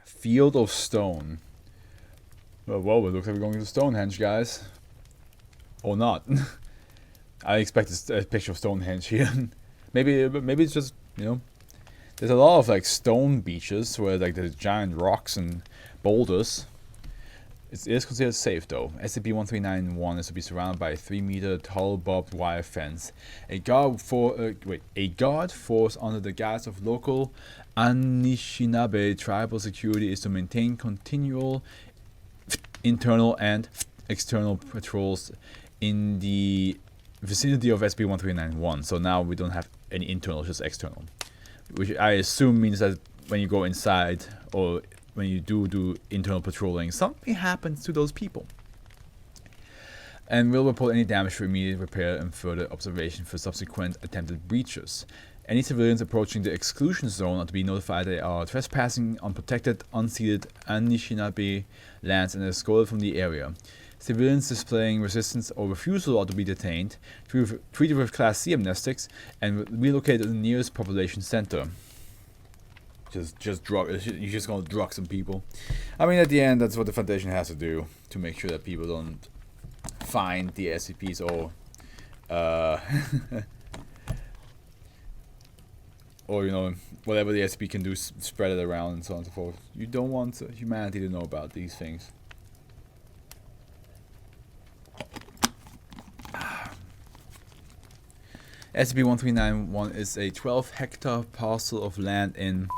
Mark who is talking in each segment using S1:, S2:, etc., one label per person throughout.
S1: Field of Stone. Well, it looks like we're going to Stonehenge, guys. Or not. I expect a picture of Stonehenge here. maybe it's just, you know, there's a lot of like stone beaches where like there's giant rocks and boulders. It is considered safe though. SCP-1391 is to be surrounded by a 3-meter tall barbed wire fence. A guard force under the guise of local Anishinaabe tribal security is to maintain continual internal and external patrols in the vicinity of SCP-1391. So now we don't have any internal, just external. Which I assume means that when you go inside or when you do internal patrolling, something happens to those people. And will report any damage for immediate repair and further observation for subsequent attempted breaches. Any civilians approaching the exclusion zone are to be notified they are trespassing on protected, unceded Anishinaabe lands and escorted from the area. Civilians displaying resistance or refusal are to be detained, treated with Class C amnestics, and relocated to the nearest population center. Just drug. You're just gonna drug some people. I mean, at the end, that's what the Foundation has to do to make sure that people don't find the SCPs or, or you know, whatever the SCP can do, spread it around and so on and so forth. You don't want humanity to know about these things. SCP-1391 is a 12-hectare parcel of land in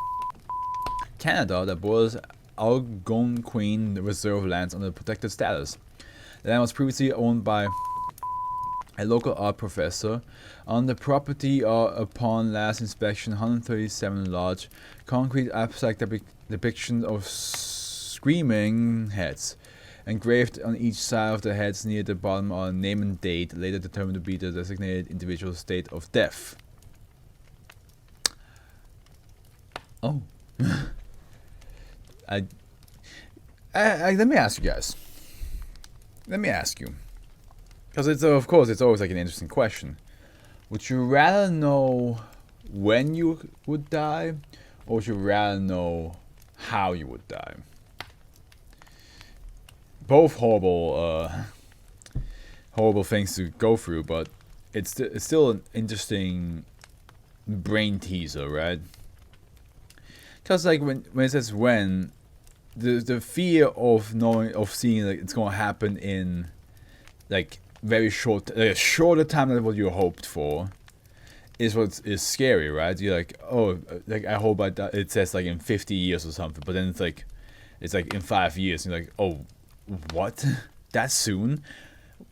S1: Canada that borders Algonquin Reserve lands under protected status. The land was previously owned by a local art professor. On the property are, upon last inspection, 137 large, concrete abstract depictions of screaming heads. Engraved on each side of the heads near the bottom are a name and date, later determined to be the designated individual's date of death. Oh. I let me ask you guys. Let me ask you. Because it's, of course, it's always like an interesting question. Would you rather know when you would die, or would you rather know how you would die? Both horrible things to go through, but it's still an interesting brain teaser, right? Because like when it says when, the fear of seeing like it's gonna happen in like very short, like a shorter time than what you hoped for, is what is scary, right? You're like, oh, like I hope I die. It says like in 50 years or something, but then it's like in 5 years. And you're like, oh. What? That soon?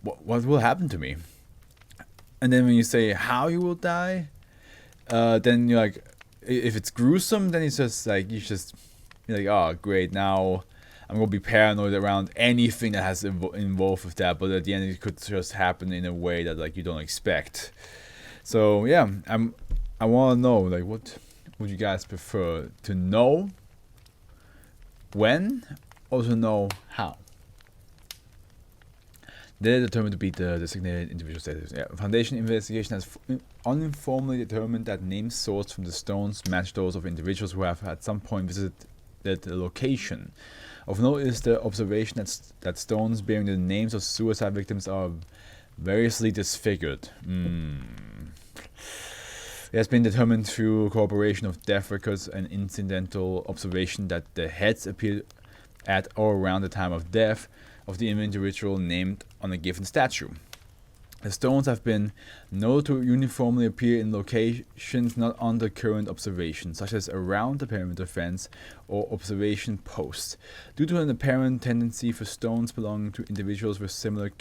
S1: What will happen to me? And then when you say how you will die, then you're like, if it's gruesome, then it's just like you're like, oh great, now I'm gonna be paranoid around anything that has involved with that. But at the end, it could just happen in a way that like you don't expect. So yeah, I want to know, like, what would you guys prefer, to know when or to know how? They're determined to be the designated individual status. Yeah. Foundation investigation has uninformally determined that names sourced from the stones match those of individuals who have at some point visited the location. Of note is the observation that stones bearing the names of suicide victims are variously disfigured. It has been determined through corroboration of death records and incidental observation that the heads appeared at or around the time of death of the individual named on a given statue. The stones have been known to uniformly appear in locations not under current observation, such as around the perimeter fence or observation posts. Due to an apparent tendency for stones belonging to individuals with similar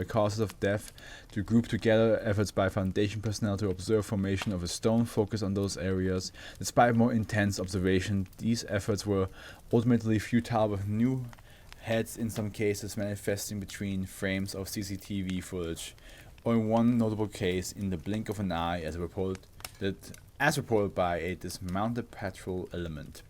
S1: causes of death to group together, efforts by Foundation personnel to observe formation of a stone focus on those areas. Despite more intense observation, these efforts were ultimately futile, with new heads in some cases manifesting between frames of CCTV footage, or in one notable case in the blink of an eye, as reported by a dismounted patrol element.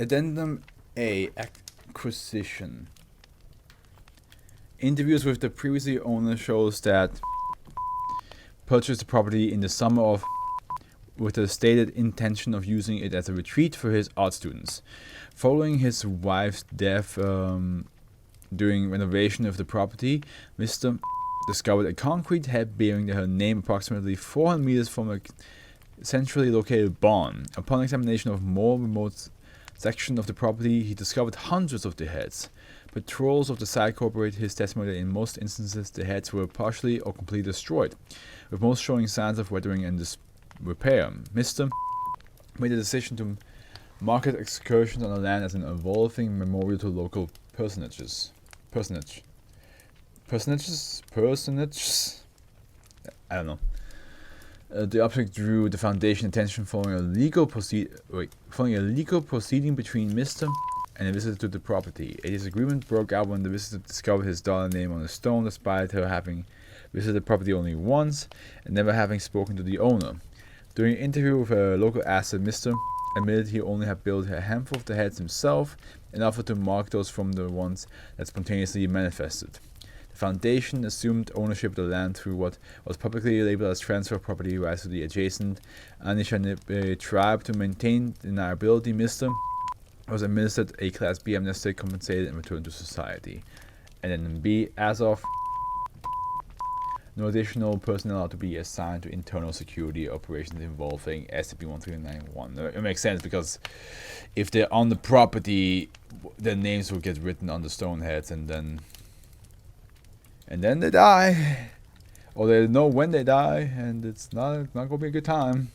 S1: Addendum A, acquisition. Interviews with the previous owner shows that purchased the property in the summer of with the stated intention of using it as a retreat for his art students. Following his wife's death during renovation of the property, Mr. discovered a concrete head bearing her name approximately 400 meters from a centrally located barn. Upon examination of more remote section of the property, he discovered hundreds of the heads. Patrols of the site corroborated his testimony that in most instances the heads were partially or completely destroyed, with most showing signs of weathering and repair. Mr. made the decision to market excursions on the land as an evolving memorial to local personages. I don't know. The object drew the Foundation attention following a legal proceeding between Mr. and a visitor to the property. A disagreement broke out when the visitor discovered his daughter's name on a stone, despite her having visited the property only once and never having spoken to the owner. During an interview with a local asset, Mr. admitted he only had built a handful of the heads himself and offered to mark those from the ones that spontaneously manifested. The Foundation assumed ownership of the land through what was publicly labeled as transfer of property rights to the adjacent Anishinaabe tribe. To maintain deniability, Mr. was administered a Class B amnesty, compensated, and returned to society. And then B, as of no additional personnel are to be assigned to internal security operations involving SCP-1391. It makes sense because if they're on the property, their names will get written on the stone heads, and then they die, or they know when they die, and it's not gonna be a good time.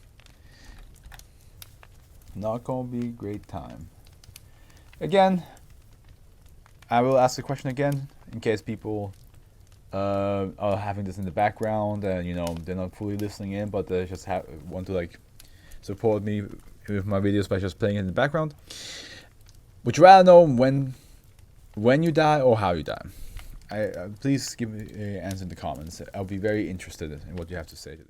S1: Not gonna be a great time. Again, I will ask the question again in case people are having this in the background and they're not fully listening in, but they just want to support me with my videos by just playing it in the background. Would you rather know when you die or how you die? Please give me an answer in the comments. I'll be very interested in what you have to say to that.